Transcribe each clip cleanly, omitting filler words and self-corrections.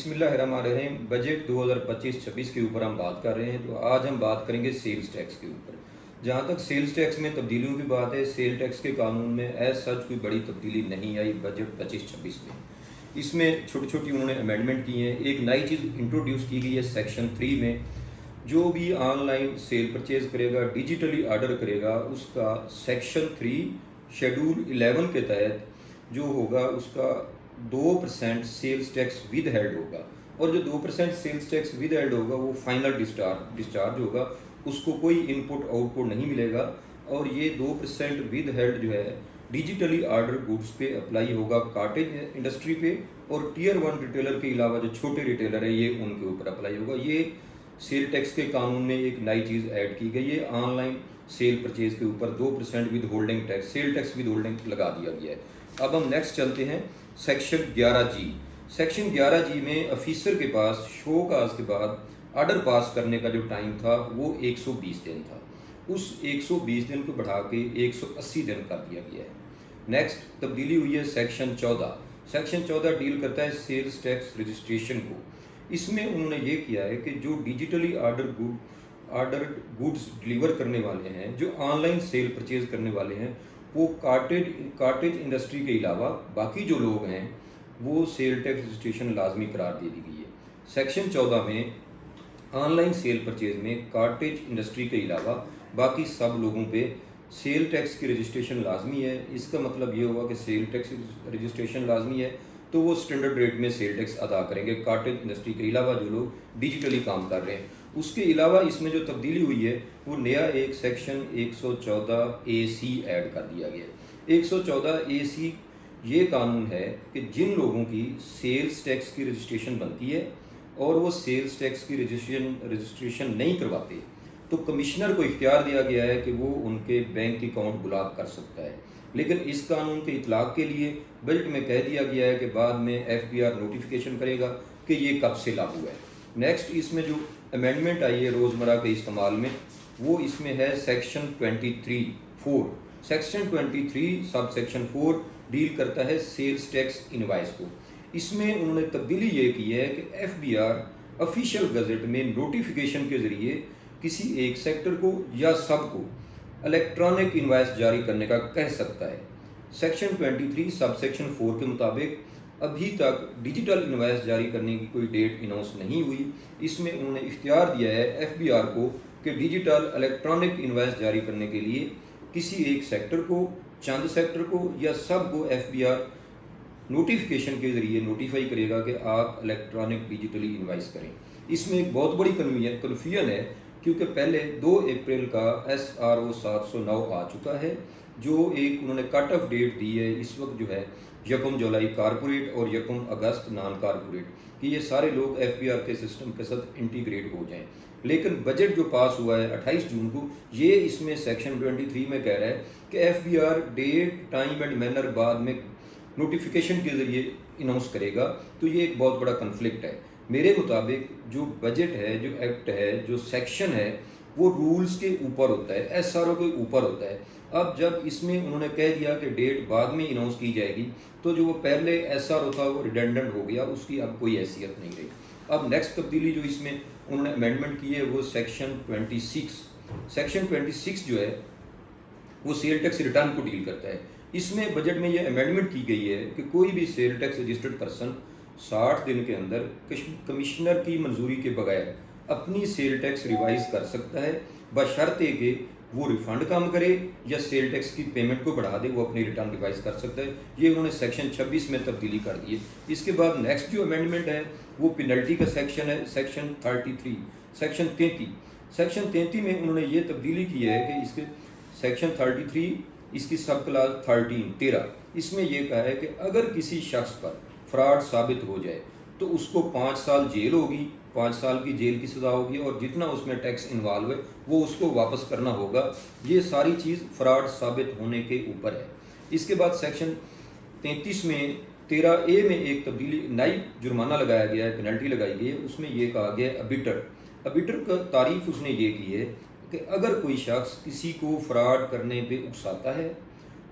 बिस्मिल्लाहिर्रहमानिर्रहीम। बजट 2025-26 के ऊपर हम बात कर रहे हैं। तो आज हम बात करेंगे सेल्स टैक्स के ऊपर। जहाँ तक सेल्स टैक्स में तब्दीलियों की बात है, सेल टैक्स के कानून में एज सच कोई बड़ी तब्दीली नहीं आई बजट 25-26 में। इसमें छोटी छोटी उन्होंने अमेंडमेंट की हैं। एक नई चीज़ इंट्रोड्यूस की गई है सेक्शन 3 में, जो भी ऑनलाइन सेल परचेज करेगा, डिजिटली ऑर्डर करेगा, उसका सेक्शन 3 शेड्यूल 11 के तहत जो होगा उसका 2% सेल्स टैक्स विद हेड होगा। और जो 2% सेल्स टैक्स विद हेड होगा वो फाइनल डिस्चार्ज होगा, उसको कोई इनपुट आउटपुट नहीं मिलेगा। और ये 2% विद हेड जो है डिजिटली ऑर्डर गुड्स पे अप्लाई होगा, कॉटेज इंडस्ट्री पे, और टीयर 1 रिटेलर के अलावा जो छोटे रिटेलर है ये उनके ऊपर अप्लाई होगा। ये सेल टैक्स के कानून में एक नई चीज़ ऐड की गई है। ऑनलाइन सेल परचेज के ऊपर 2% with holding tax, sale tax with holding लगा दिया गया है। अब हम नेक्स्ट चलते हैं सेक्शन 11G। सेक्शन 11G में ऑफिसर के पास शो काज के बाद ऑर्डर पास करने का जो टाइम था वो 120 दिन था। उस 120 दिन को बढ़ा के 180 दिन कर दिया गया है। नेक्स्ट तब्दीली हुई है सेक्शन 14। सेक्शन 14 डील करता है सेल्स टैक्स रजिस्ट्रेशन को। इसमें उन्होंने ये किया है कि जो डिजिटली ऑर्डर गुड्स डिलीवर करने वाले हैं, जो ऑनलाइन सेल परचेज करने वाले हैं, वो काटेज इंडस्ट्री के अलावा बाकी जो लोग हैं वो सेल टैक्स रजिस्ट्रेशन लाजमी करार दे दी गई है। सेक्शन 14 में ऑनलाइन सेल परचेज में काटेज इंडस्ट्री के अलावा बाकी सब लोगों पे सेल टैक्स की रजिस्ट्रेशन लाजमी है। इसका मतलब ये होगा कि सेल टैक्स रजिस्ट्रेशन लाजमी है तो वो स्टैंडर्ड रेट में सेल टैक्स अदा करेंगे, काटेज इंडस्ट्री के अलावा जो लोग डिजिटली काम कर रहे हैं। उसके अलावा इसमें जो तब्दीली हुई है वो नया एक सेक्शन 114AC ऐड कर दिया गया। 114AC ये कानून है कि जिन लोगों की सेल्स टैक्स की रजिस्ट्रेशन बनती है और वो सेल्स टैक्स की रजिस्ट्रेशन नहीं करवाते, तो कमिश्नर को इख्तियार दिया गया है कि वो उनके बैंक अकाउंट ब्लॉक कर सकता है। लेकिन इस कानून के इतलाक़ के लिए बजट में कह दिया गया है कि बाद में FBR नोटिफिकेशन करेगा कि ये कब से लागू है। नेक्स्ट इसमें जो अमेंडमेंट आई है रोज़मर्रा के इस्तेमाल में, वो इसमें है section 23(4). Section 23 sub section 4 deal करता है सेल्स टैक्स इनवाइस को। इसमें उन्होंने तब्दीली ये की है कि FBR ऑफिशियल गजट में नोटिफिकेशन के ज़रिए किसी एक सेक्टर को या सब को इलेक्ट्रॉनिक इनवाइस जारी करने का कह सकता है। सेक्शन 23 सब सेक्शन 4 के मुताबिक अभी तक डिजिटल इनवाइस जारी करने की कोई डेट अनाउंस नहीं हुई। इसमें उन्होंने इख्तियार दिया है FBR को कि डिजिटल इलेक्ट्रॉनिक इनवाइस जारी करने के लिए किसी एक सेक्टर को, चंद सेक्टर को या सब को FBR नोटिफिकेशन के ज़रिए नोटिफाई करेगा कि आप इलेक्ट्रॉनिक डिजिटली इनवाइस करें। इसमें एक बहुत बड़ी कन्फ्यूजन है क्योंकि पहले 2 अप्रैल का SRO 709 आ चुका है, जो एक उन्होंने कट ऑफ डेट दी है। इस वक्त जो है 1 जुलाई कारपोरेट और 1 अगस्त नॉन कारपोरेट, कि ये सारे लोग FBR के सिस्टम के साथ इंटीग्रेट हो जाएं। लेकिन बजट जो पास हुआ है 28 जून को, ये इसमें सेक्शन 23 में कह रहा है कि FBR date, time and manner बाद में नोटिफिकेशन के ज़रिए अनाउंस करेगा। तो ये एक बहुत बड़ा कन्फ्लिक्ट है। मेरे मुताबिक जो बजट है, जो एक्ट है, जो सेक्शन है, वो रूल्स के ऊपर होता है, SRO के ऊपर होता है। अब जब इसमें उन्होंने कह दिया कि डेट बाद में अनाउंस की जाएगी, तो जो वो पहले SRO था वो रिडेंडेंट हो गया, उसकी अब कोई हैसियत नहीं रही। अब नेक्स्ट तब्दीली जो इसमें उन्होंने अमेंडमेंट की है वो सेक्शन 26। सेक्शन 26 जो है वो सेल टैक्स रिटर्न को डील करता है। इसमें बजट में ये अमेंडमेंट की गई है कि कोई भी सेल टैक्स रजिस्टर्ड पर्सन 60 दिन के अंदर कमिश्नर की मंजूरी के बगैर अपनी सेल टैक्स रिवाइज कर सकता है, बशर्ते कि वो रिफंड कम करे या सेल टैक्स की पेमेंट को बढ़ा दे, वो अपनी रिटर्न रिवाइज कर सकता है। ये उन्होंने सेक्शन 26 में तब्दीली कर दी है। इसके बाद नेक्स्ट जो अमेंडमेंट है वो पेनल्टी का सेक्शन है, सेक्शन 33। सेक्शन 33 में उन्होंने ये तब्दीली की है कि इसके सेक्शन 33 इसकी सब क्लास 13, इसमें यह कहा है कि अगर किसी शख्स पर फ्रॉड साबित हो जाए तो उसको 5 साल जेल होगी, 5 साल की जेल की सज़ा होगी, और जितना उसमें टैक्स इन्वॉल्व है वो उसको वापस करना होगा। ये सारी चीज़ फ्रॉड साबित होने के ऊपर है। इसके बाद सेक्शन 33 में 13A में एक तब्दीली, नई जुर्माना लगाया गया है, पेनल्टी लगाई गई है। उसमें यह कहा गया है अबिटर का तारीफ उसने ये की है कि अगर कोई शख्स किसी को फ्रॉड करने पे उकसाता है,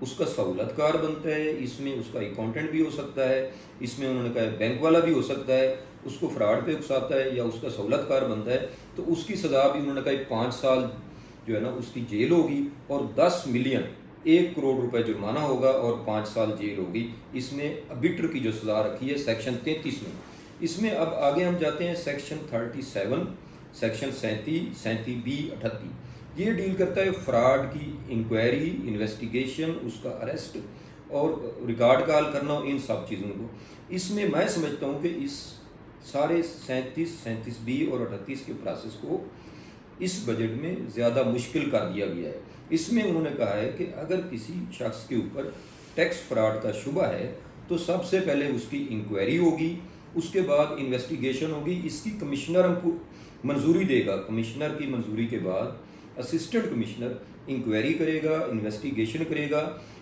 उसका सहूलतकार बनता है, इसमें उसका अकाउंटेंट भी हो सकता है, इसमें उन्होंने कहा बैंक वाला भी हो सकता है, उसको फ्रॉड पे उकसाता है या उसका सहूलतकार बनता है, तो उसकी सज़ा भी उन्होंने कहा 5 साल जो है ना उसकी जेल होगी और 10 मिलियन 1 करोड़ रुपए जुर्माना होगा और 5 साल जेल होगी। इसमें अबिटर की जो सज़ा रखी है सेक्शन 33 में। इसमें अब आगे हम जाते हैं सेक्शन 37, सेक्शन 37, 37B, 38। ये डील करता है फ्रॉड की इंक्वायरी, इन्वेस्टिगेशन, उसका अरेस्ट और रिकॉर्ड कॉल करना, इन सब चीज़ों को। इसमें मैं समझता हूँ कि इस सारे 37, 37B और 38 के प्रोसेस को इस बजट में ज़्यादा मुश्किल कर दिया गया है। इसमें उन्होंने कहा है कि अगर किसी शख्स के ऊपर टैक्स फ्रॉड का शुबा है तो सबसे पहले उसकी इंक्वायरी होगी, उसके बाद इन्वेस्टिगेशन होगी। इसकी कमिश्नर हमको मंजूरी देगा, कमिश्नर की मंजूरी के बाद असिस्टेंट कमिश्नर इंक्वायरी करेगा, इन्वेस्टिगेशन करेगा।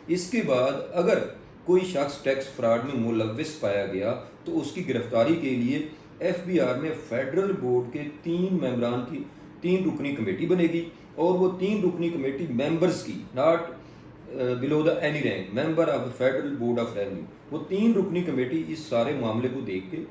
इसके बाद अगर कोई शख्स टैक्स फ्रॉड में मुलव्विस पाया गया तो उसकी गिरफ्तारी के लिए एफबीआर में फेडरल बोर्ड के 3 मेंबरान की 3 रुकनी कमेटी बनेगी और वो 3 रुकनी कमेटी मेंबर्स की, not below the any rank, member of the federal board of revenue, वो 3 रुकनी कमेटी इस सारे मामले को देख के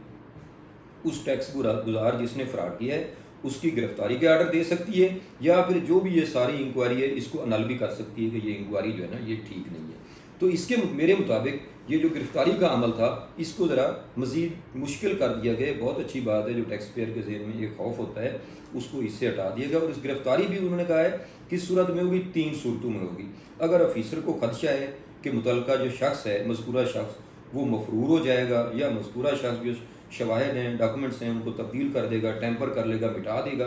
उस टैक्स गुजार जिसने फ्रॉड किया है उसकी गिरफ्तारी के आर्डर दे सकती है, या फिर जो भी ये सारी इंक्वायरी है इसको अनल भी कर सकती है कि ये इंक्वायरी जो है ना ये ठीक नहीं है। तो इसके मेरे मुताबिक ये जो गिरफ्तारी का अमल था इसको ज़रा मज़ीद मुश्किल कर दिया गया। बहुत अच्छी बात है, जो टैक्स पेयर के ज़हन में एक खौफ होता है उसको इससे हटा दिया गया। और इस गिरफ्तारी भी उन्होंने कहा है किस सूरत में होगी, 3 सूरतों में होगी। अगर ऑफिसर को खदशा है कि मुतलका जो शख्स है, मज़कूरा शख्स, वो मफरूर हो जाएगा या मज़कूरा शख्स जो शवाहिद हैं, डॉक्यूमेंट्स हैं, उनको तब्दील कर देगा, टेम्पर कर लेगा, मिटा देगा,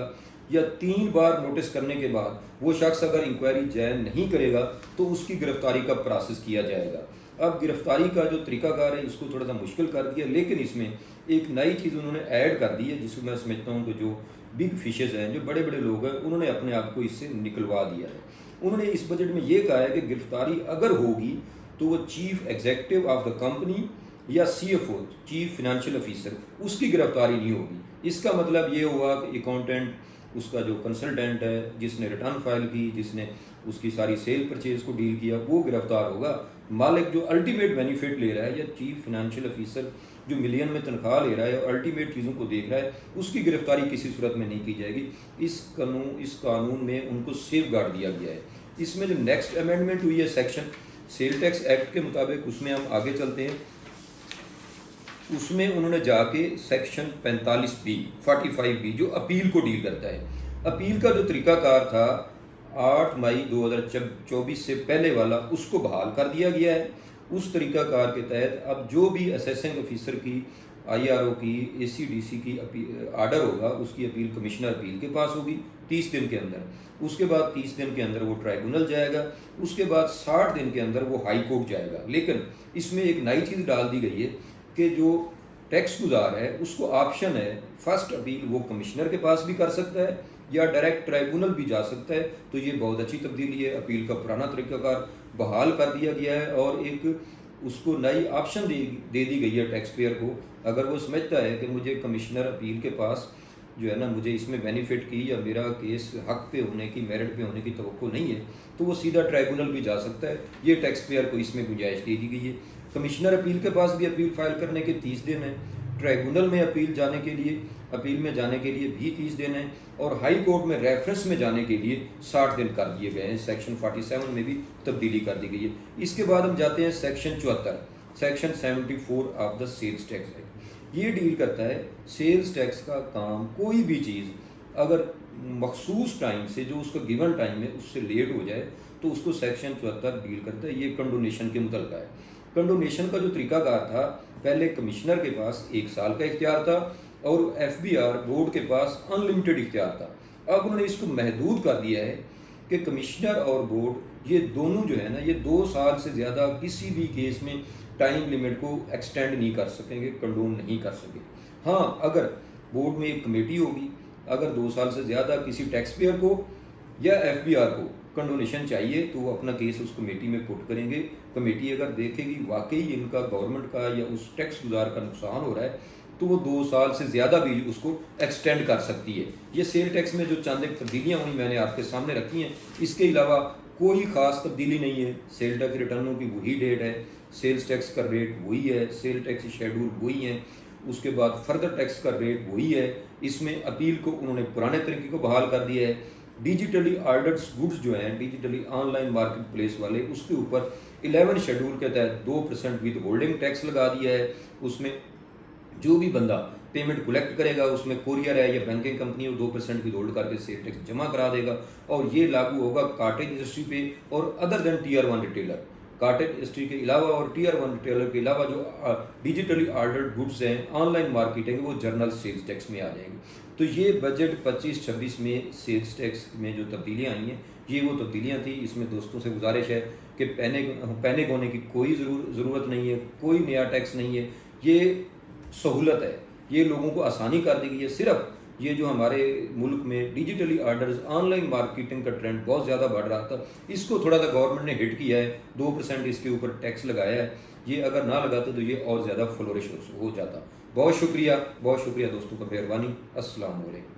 या 3 बार नोटिस करने के बाद वो शख्स अगर इंक्वायरी जॉइन नहीं करेगा तो उसकी गिरफ्तारी का प्रोसेस किया जाएगा। अब गिरफ्तारी का जो तरीकाकार है इसको थोड़ा सा मुश्किल कर दिया, लेकिन इसमें एक नई चीज़ उन्होंने ऐड कर दी है जिसको मैं समझता हूँ कि जो बिग फिशेज़ हैं, जो बड़े बड़े लोग हैं, उन्होंने अपने आप को इससे निकलवा दिया है। उन्होंने इस बजट में ये कहा है कि गिरफ्तारी अगर होगी तो वो chief executive of the company या CFO, चीफ फिनेंशियल ऑफिसर, उसकी गिरफ्तारी नहीं होगी। इसका मतलब ये हुआ कि अकाउंटेंट, उसका जो कंसल्टेंट है जिसने रिटर्न फाइल की, जिसने उसकी सारी सेल परचेज को डील किया, वो गिरफ्तार होगा। मालिक जो अल्टीमेट बेनिफिट ले रहा है या चीफ फिनेंशियल ऑफिसर जो मिलियन में तनख्वाह ले रहा है और अल्टीमेट चीज़ों को देख रहा है, उसकी गिरफ्तारी किसी सूरत में नहीं की जाएगी। इस कानून में उनको सेफ गार्ड दिया गया है। इसमें जो नेक्स्ट अमेंडमेंट हुई है सेक्शन सेल टैक्स एक्ट के मुताबिक, उसमें हम आगे चलते हैं। उसमें उन्होंने जाके सेक्शन 45B, 45B जो अपील को डील करता है, अपील का जो तरीकाकार था 8 मई 2024 से पहले वाला, उसको बहाल कर दिया गया है। उस तरीकाकार के तहत अब जो भी असेसिंग ऑफिसर की, IRO की, ACDC की आर्डर होगा उसकी अपील कमिश्नर अपील के पास होगी 30 दिन के अंदर। उसके बाद 30 दिन के अंदर वो ट्राइब्यूनल जाएगा, उसके बाद 60 दिन के अंदर वो हाई कोर्ट जाएगा। लेकिन इसमें एक नई चीज़ डाल दी गई है कि जो टैक्स गुजार है उसको ऑप्शन है, फर्स्ट अपील वो कमिश्नर के पास भी कर सकता है या डायरेक्ट ट्राइब्यूनल भी जा सकता है। तो ये बहुत अच्छी तब्दीली है। अपील का पुराना तरीकाकार बहाल कर दिया गया है और एक उसको नई ऑप्शन दे दी गई है टैक्स पेयर को। अगर वो समझता है कि मुझे कमिश्नर अपील के पास जो है ना मुझे इसमें बेनिफिट की या मेरा केस हक पे होने की, मेरिट पे होने की तवक्को नहीं है, तो वो सीधा ट्राइब्यूनल भी जा सकता है। ये टैक्स पेयर को इसमें गुंजाइश दे दी गई है। कमिश्नर अपील के पास भी अपील फाइल करने के 30 दिन है, ट्राइब्यूनल में अपील में जाने के लिए भी 30 दिन है, और हाई कोर्ट में रेफरेंस में जाने के लिए 60 दिन कर दिए गए हैं। सेक्शन 47 में भी तब्दीली कर दी गई है। इसके बाद हम जाते हैं section 74, section 74 of the sales tax act. ये डील करता है सेल्स टैक्स का काम, कोई भी चीज़ अगर मखसूस टाइम से, जो उसका गिवन टाइम है, उससे लेट हो जाए तो उसको सेक्शन 74 डील करता है। ये कंडोनेशन के मुतल्लिक़ है। कंडोनेशन का जो तरीकाकार था, पहले कमिश्नर के पास 1 साल का इख्तियार था और एफबीआर बोर्ड के पास अनलिमिटेड इख्तियार था। अब उन्होंने इसको महदूद कर दिया है कि कमिश्नर और बोर्ड ये दोनों जो है ना, ये 2 साल से ज़्यादा किसी भी केस में टाइम लिमिट को एक्सटेंड नहीं कर सकेंगे, कंडोन नहीं कर सकेंगे। हाँ, अगर बोर्ड में एक कमेटी होगी, अगर 2 साल से ज़्यादा किसी टैक्स पेयर को या एफबीआर को कंडोनेशन चाहिए तो वो अपना केस उस कमेटी में पुट करेंगे। कमेटी अगर देखेगी वाकई इनका गवर्नमेंट का या उस टैक्स गुजार का नुकसान हो रहा है तो वो 2 साल से ज़्यादा भी उसको एक्सटेंड कर सकती है। ये सेल टैक्स में जो चंद एक तब्दीलियाँ हुई मैंने आपके सामने रखी हैं, इसके अलावा कोई ख़ास तब्दीली नहीं है। सेल टैक्स रिटर्नों की वही डेट है, सेल्स टैक्स का रेट वही है, सेल टैक्स शेड्यूल वही है, उसके बाद फर्दर टैक्स का रेट वही है। इसमें अपील को उन्होंने पुराने तरीके को बहाल कर दिया है। डिजिटली ऑर्डर्ड गुड्स जो हैं, डिजिटली ऑनलाइन मार्केट प्लेस वाले, उसके ऊपर 11 शेड्यूल के तहत 2% विद होल्डिंग टैक्स लगा दिया है। उसमें जो भी बंदा पेमेंट कलेक्ट करेगा उसमें कोरियर है या बैंकिंग कंपनी वो 2% की होल्ड करके सेल टैक्स जमा करा देगा। और ये लागू होगा कॉटेज इंडस्ट्री पे और other than tier 1 retailer. Cottage industry के अलावा और टीयर 1 रिटेलर के अलावा जो डिजिटली ऑर्डर्ड गुड्स हैं, ऑनलाइन मार्केटिंग, वो जनरल सेल्स टैक्स में आ जाएंगे। तो ये बजट 25-26 में सेल्स टैक्स में जो तब्दीलियाँ आई हैं, ये वो तब्दीलियाँ थी। इसमें दोस्तों से गुजारिश है कि पैनिक होने की कोई ज़रूरत नहीं है, कोई नया टैक्स नहीं है। ये सहूलत है, ये लोगों को आसानी कर दी गई है। सिर्फ ये जो हमारे मुल्क में डिजिटली ऑर्डर्स, ऑनलाइन मार्केटिंग का ट्रेंड बहुत ज़्यादा बढ़ रहा था, इसको थोड़ा सा गवर्नमेंट ने हिट किया है, 2% इसके ऊपर टैक्स लगाया है। ये अगर ना लगाते तो ये और ज़्यादा फ्लोरिश हो जाता। बहुत शुक्रिया दोस्तों का, मेहरबानी। अस्सलाम वालेकुम।